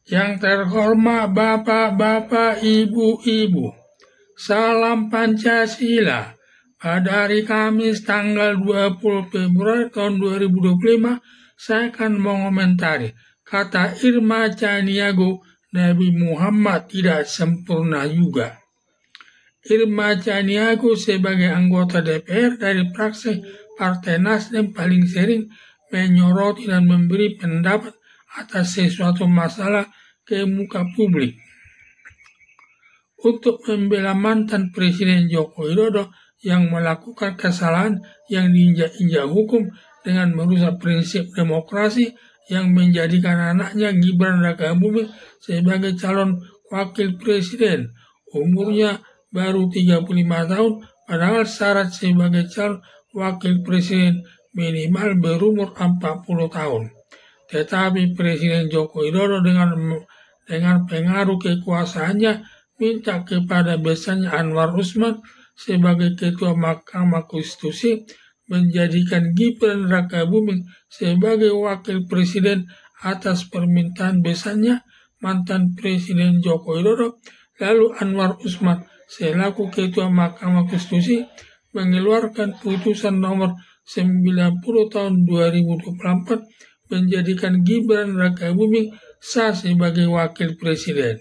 Yang terhormat Bapak-Bapak, Ibu-Ibu, salam Pancasila. Pada hari Kamis tanggal 20 Februari tahun 2025, saya akan mengomentari kata Irma Caniago, Nabi Muhammad tidak sempurna juga. Irma Caniago sebagai anggota DPR dari fraksi Partai Nasdem paling sering menyoroti dan memberi pendapat atas sesuatu masalah ke muka publik. Untuk membela mantan Presiden Joko Widodo yang melakukan kesalahan yang diinjak-injak hukum dengan merusak prinsip demokrasi yang menjadikan anaknya Gibran Rakabuming sebagai calon wakil presiden. Umurnya baru 35 tahun, padahal syarat sebagai calon wakil presiden minimal berumur 40 tahun. Tetapi Presiden Joko Widodo dengan pengaruh kekuasaannya minta kepada besannya Anwar Usman sebagai Ketua Mahkamah Konstitusi menjadikan Gibran Rakabuming sebagai Wakil Presiden atas permintaan besannya mantan Presiden Joko Widodo. Lalu Anwar Usman selaku Ketua Mahkamah Konstitusi mengeluarkan putusan nomor 90 tahun 2024 menjadikan Gibran Rakabuming sah sebagai Wakil Presiden.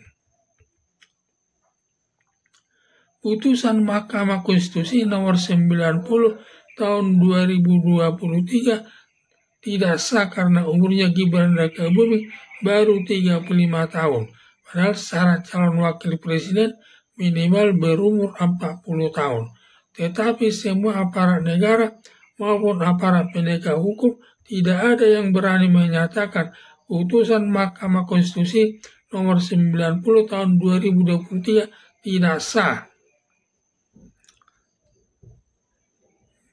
Putusan Mahkamah Konstitusi nomor 90 tahun 2023 tidak sah karena umurnya Gibran Rakabuming baru 35 tahun. Padahal syarat calon wakil presiden minimal berumur 40 tahun. Tetapi semua aparat negara maupun aparat penegak hukum tidak ada yang berani menyatakan putusan Mahkamah Konstitusi nomor 90 tahun 2023 tidak sah.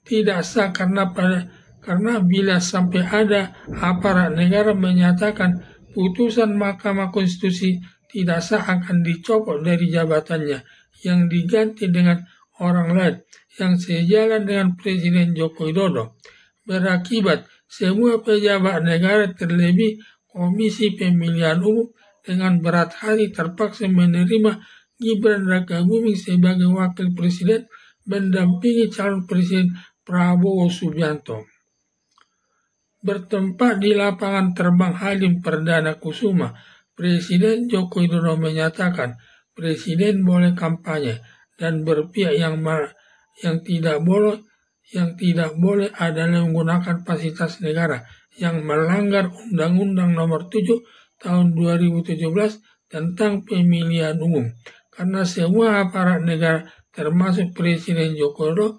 Tidak sah karena bila sampai ada aparat negara menyatakan putusan Mahkamah Konstitusi tidak sah akan dicopot dari jabatannya yang diganti dengan orang lain yang sejalan dengan Presiden Joko Widodo. Berakibat semua pejabat negara terlebih Komisi Pemilihan Umum dengan berat hati terpaksa menerima Gibran Rakabuming sebagai wakil presiden mendampingi calon presiden Prabowo Subianto. Bertempat di lapangan terbang Halim Perdana Kusuma, Presiden Joko Widodo menyatakan presiden boleh kampanye dan berpihak yang tidak boleh adalah menggunakan fasilitas negara yang melanggar Undang-Undang Nomor 7 Tahun 2017 tentang Pemilihan Umum. Karena semua aparat negara termasuk Presiden Joko Widodo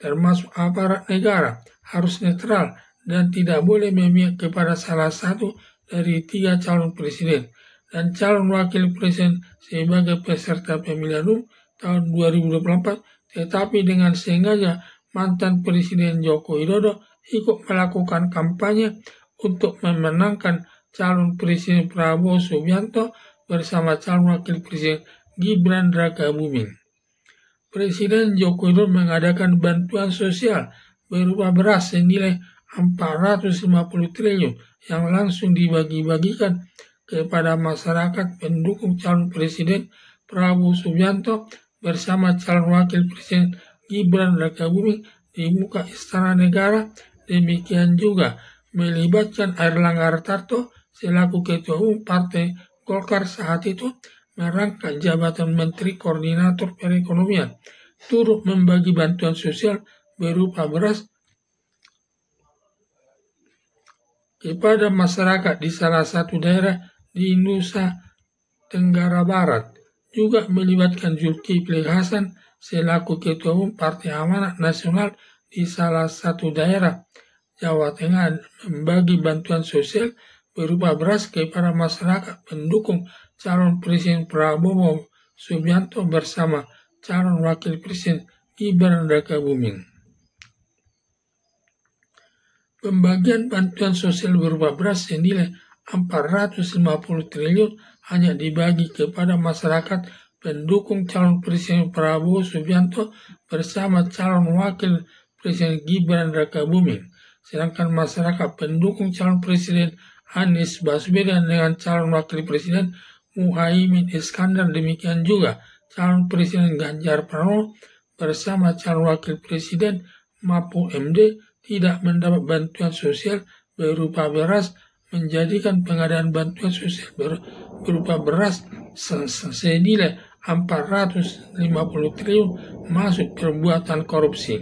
termasuk aparat negara harus netral dan tidak boleh memihak kepada salah satu dari 3 calon presiden dan calon wakil presiden sebagai peserta pemilihan umum tahun 2024, tetapi dengan sengaja mantan Presiden Joko Widodo ikut melakukan kampanye untuk memenangkan calon Presiden Prabowo Subianto bersama calon wakil presiden Gibran Rakabuming. Presiden Joko Widodo mengadakan bantuan sosial berupa beras senilai 450 triliun yang langsung dibagi-bagikan kepada masyarakat pendukung calon presiden Prabowo Subianto bersama calon wakil presiden Gibran Rakabuming di muka Istana Negara. Demikian juga melibatkan Airlangga Hartarto selaku Ketua Umum Partai Golkar saat itu merangkap jabatan Menteri Koordinator Perekonomian, turut membagi bantuan sosial berupa beras kepada masyarakat di salah satu daerah di Nusa Tenggara Barat. Juga melibatkan Zulkifli Hasan selaku Ketua Umum Partai Amanat Nasional di salah satu daerah Jawa Tengah membagi bantuan sosial berupa beras kepada masyarakat pendukung calon Presiden Prabowo Subianto bersama calon wakil presiden Gibran Rakabuming. Pembagian bantuan sosial berupa beras senilai 450 triliun hanya dibagi kepada masyarakat pendukung calon Presiden Prabowo Subianto bersama calon wakil presiden Gibran Rakabuming. Sedangkan masyarakat pendukung calon Presiden Anies Baswedan dengan calon wakil presiden Muhaimin Iskandar, demikian juga calon presiden Ganjar Pranowo bersama calon wakil presiden Mahfud MD tidak mendapat bantuan sosial berupa beras, menjadikan pengadaan bantuan sosial berupa beras senilai 450 triliun masuk perbuatan korupsi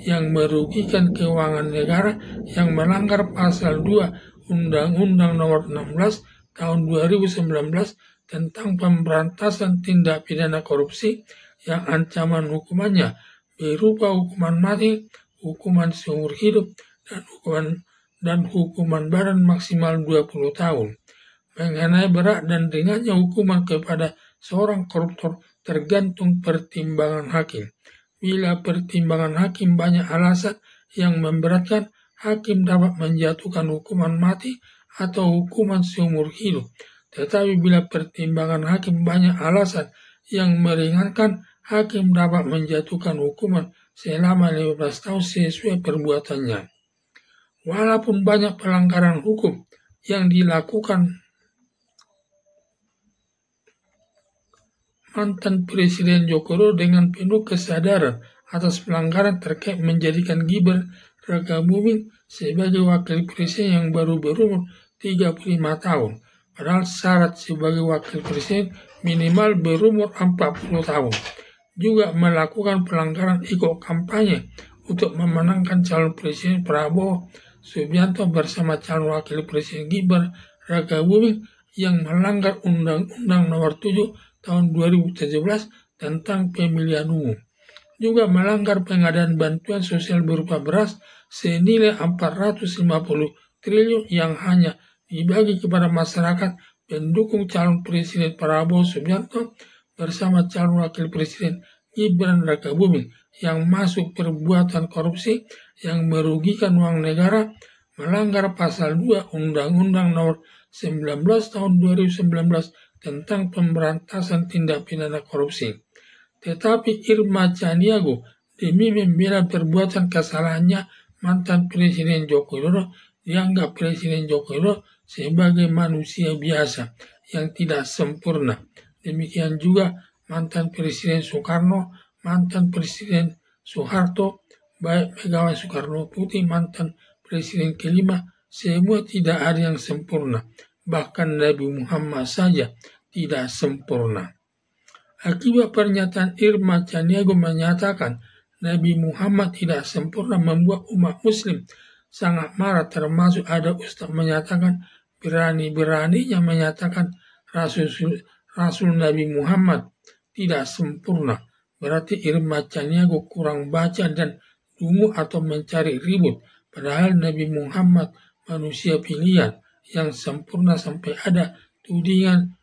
yang merugikan keuangan negara, yang melanggar pasal 2 Undang-Undang Nomor 16 Tahun 2019 tentang pemberantasan tindak pidana korupsi, yang ancaman hukumannya berupa hukuman mati, hukuman seumur hidup, dan hukuman badan maksimal 20 tahun. Mengenai berat dan ringannya hukuman kepada seorang koruptor tergantung pertimbangan hakim. Bila pertimbangan hakim banyak alasan yang memberatkan, hakim dapat menjatuhkan hukuman mati atau hukuman seumur hidup. Tetapi bila pertimbangan hakim banyak alasan yang meringankan, hakim dapat menjatuhkan hukuman selama 15 tahun sesuai perbuatannya. Walaupun banyak pelanggaran hukum yang dilakukan mantan Presiden Joko Widodo dengan penuh kesadaran atas pelanggaran terkait menjadikan Gibran Rakabuming sebagai wakil presiden yang baru berumur 35 tahun. Padahal syarat sebagai wakil presiden minimal berumur 40 tahun. Juga melakukan pelanggaran ikut kampanye untuk memenangkan calon presiden Prabowo Subianto bersama calon wakil presiden Gibran Rakabuming yang melanggar Undang-Undang Nomor 7 Tahun 2017 tentang pemilihan umum. Juga melanggar pengadaan bantuan sosial berupa beras senilai 450 triliun yang hanya dibagi kepada masyarakat pendukung calon presiden Prabowo Subianto bersama calon wakil presiden Gibran Rakabuming yang masuk perbuatan korupsi yang merugikan uang negara, melanggar pasal 2 Undang-Undang Nomor 19 Tahun 2019 tentang pemberantasan tindak pidana korupsi. Tetapi Irma Chaniago demi membela perbuatan kesalahannya, mantan Presiden Joko Widodo dianggap Presiden Joko Widodo sebagai manusia biasa yang tidak sempurna. Demikian juga mantan Presiden Soekarno, mantan Presiden Soeharto, baik Megawati Soekarno Putri, mantan Presiden kelima, semua tidak ada yang sempurna. Bahkan Nabi Muhammad saja tidak sempurna. Akibat pernyataan Irma Chaniago menyatakan Nabi Muhammad tidak sempurna membuat umat muslim sangat marah, termasuk ada ustaz menyatakan berani-beraninya menyatakan Rasul Nabi Muhammad tidak sempurna. Berarti Irma Chaniago kurang baca dan dungu atau mencari ribut. Padahal Nabi Muhammad manusia pilihan yang sempurna, sampai ada tudingan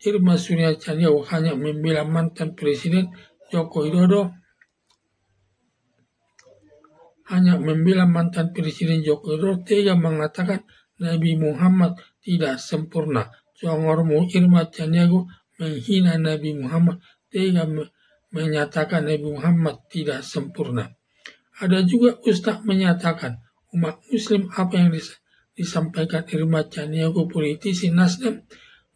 Irma Chaniago hanya membela mantan Presiden Joko Widodo, tega mengatakan Nabi Muhammad tidak sempurna. Congormu Irma Chaniago menghina Nabi Muhammad, tega menyatakan Nabi Muhammad tidak sempurna. Ada juga ustaz menyatakan umat muslim apa yang disampaikan Irma Chaniago politisi Nasdem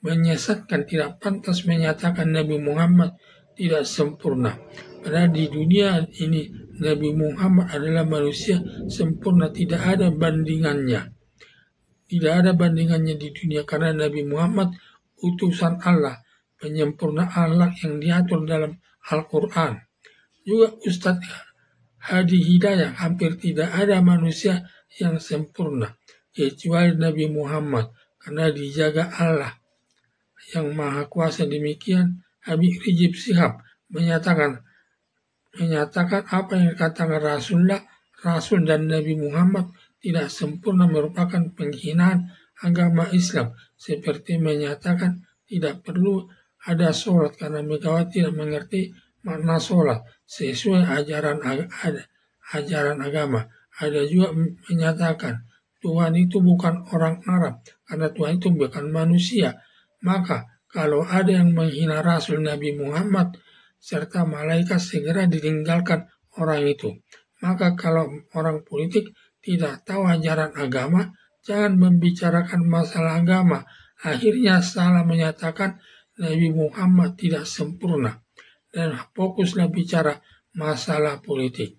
menyesatkan, tidak pantas menyatakan Nabi Muhammad tidak sempurna. Padahal di dunia ini Nabi Muhammad adalah manusia sempurna, tidak ada bandingannya. Tidak ada bandingannya di dunia karena Nabi Muhammad utusan Allah, penyempurna Allah yang diatur dalam Al-Quran. Juga Ustadz Hadi Hidayat, hampir tidak ada manusia yang sempurna kecuali Nabi Muhammad karena dijaga Allah yang Maha Kuasa. Demikian Habib Rizik Syihab menyatakan apa yang dikatakan Rasul dan Nabi Muhammad tidak sempurna merupakan penghinaan agama Islam, seperti menyatakan tidak perlu ada sholat karena Megawati tidak mengerti makna sholat sesuai ajaran agama. Ada juga menyatakan Tuhan itu bukan orang Arab karena Tuhan itu bukan manusia. Maka kalau ada yang menghina Rasul Nabi Muhammad serta malaikat, segera ditinggalkan orang itu. Maka kalau orang politik tidak tahu ajaran agama, jangan membicarakan masalah agama. Akhirnya salah menyatakan Nabi Muhammad tidak sempurna dan fokuslah bicara masalah politik.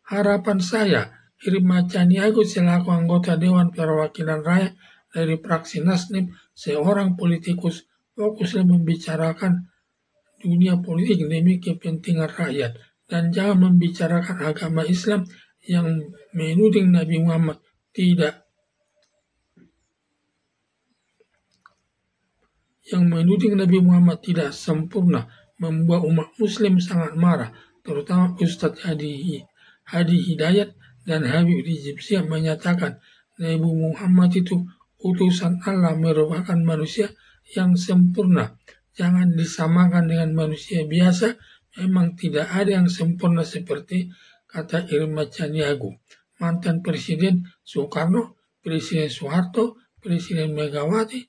Harapan saya, Irma Caniago selaku anggota Dewan Perwakilan Rakyat dari fraksi Nasdem, seorang politikus, fokuslah membicarakan dunia politik demi kepentingan rakyat dan jangan membicarakan agama Islam yang menuding Nabi Muhammad tidak sempurna, membuat umat muslim sangat marah, terutama Ustadz Hadi Hidayat dan Habib Rizik Syihab menyatakan Nabi Muhammad itu utusan Allah, merupakan manusia yang sempurna. Jangan disamakan dengan manusia biasa, memang tidak ada yang sempurna seperti kata Irma Caniago. Mantan Presiden Soekarno, Presiden Soeharto, Presiden Megawati,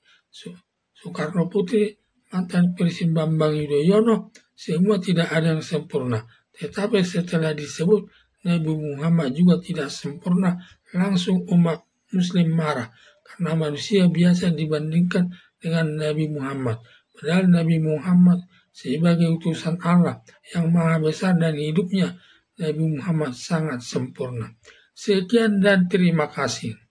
Soekarno Putri, mantan Presiden Bambang Yudhoyono, semua tidak ada yang sempurna. Tetapi setelah disebut Nabi Muhammad juga tidak sempurna, langsung umat muslim marah karena manusia biasa dibandingkan dengan Nabi Muhammad. Padahal Nabi Muhammad sebagai utusan Allah yang maha besar dan hidupnya Nabi Muhammad sangat sempurna. Sekian dan terima kasih.